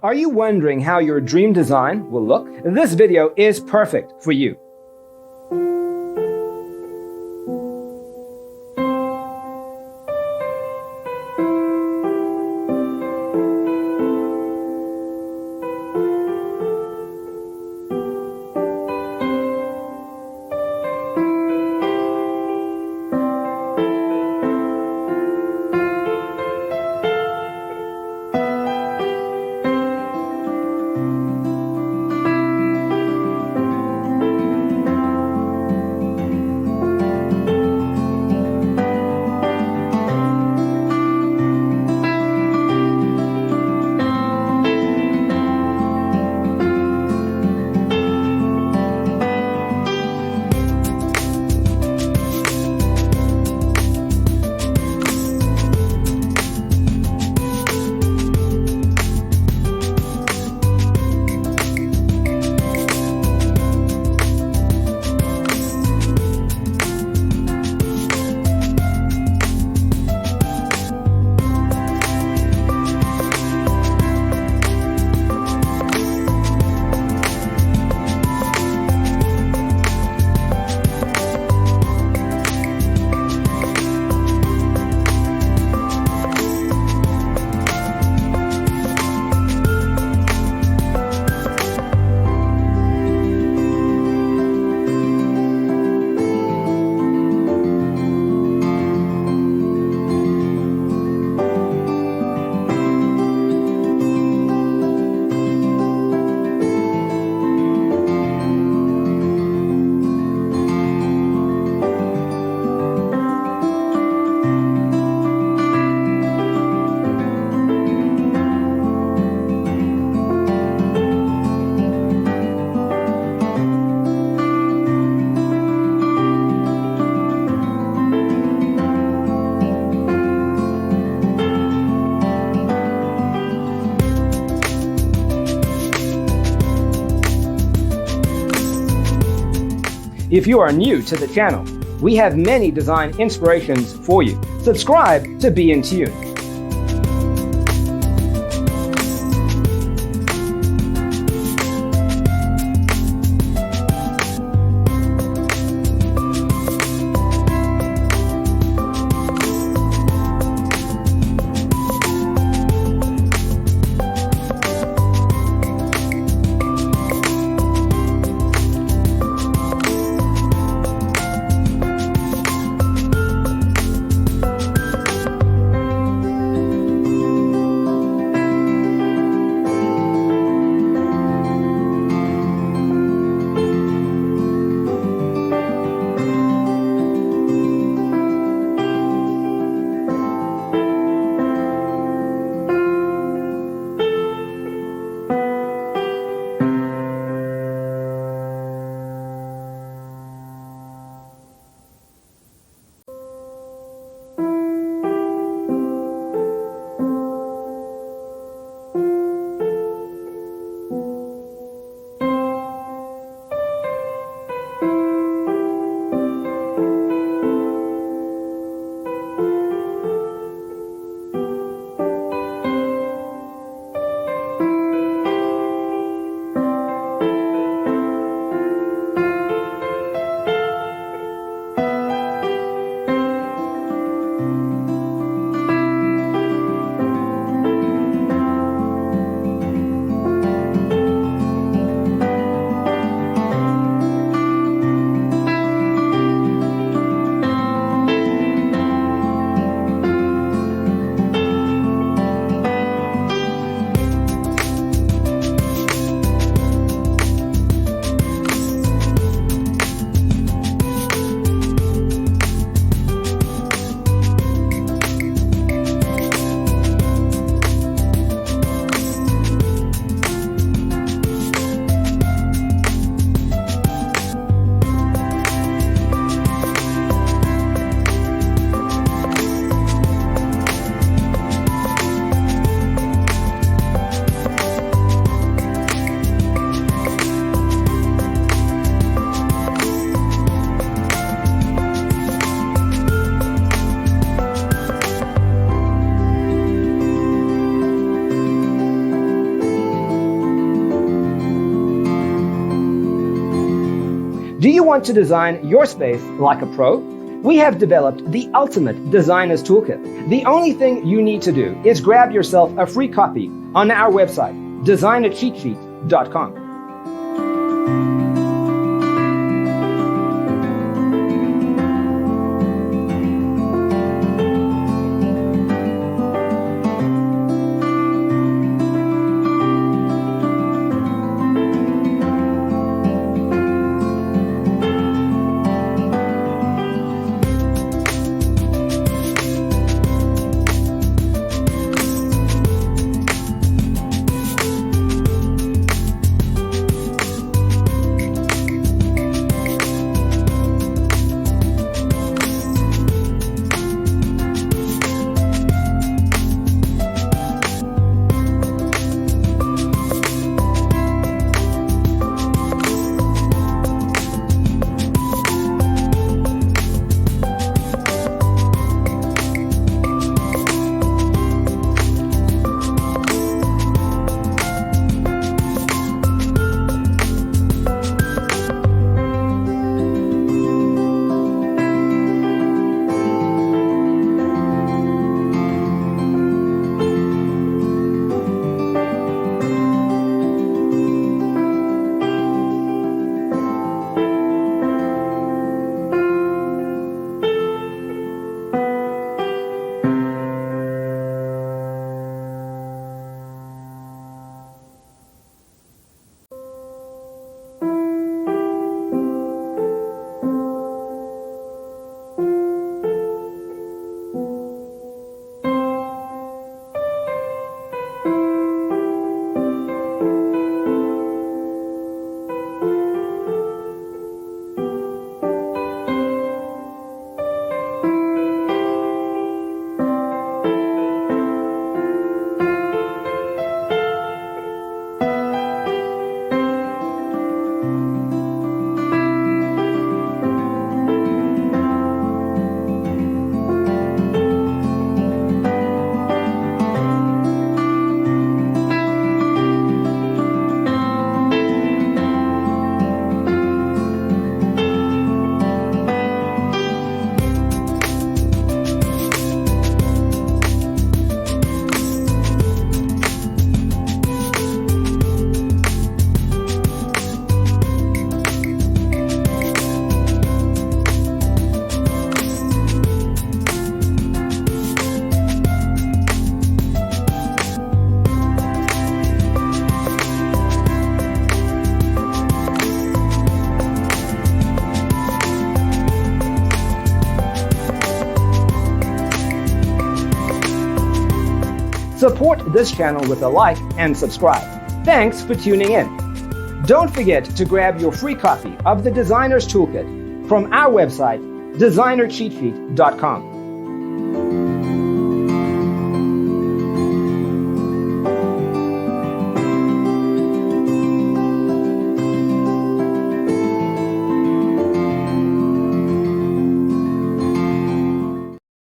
Are you wondering how your dream design will look? This video is perfect for you. If you are new to the channel, we have many design inspirations for you. Subscribe to be in tune. Do you want to design your space like a pro? We have developed the ultimate designer's toolkit. The only thing you need to do is grab yourself a free copy on our website, designercheatsheet.com. Support this channel with a like and subscribe. Thanks for tuning in. Don't forget to grab your free copy of the Designer's Toolkit from our website, designercheatsheet.com.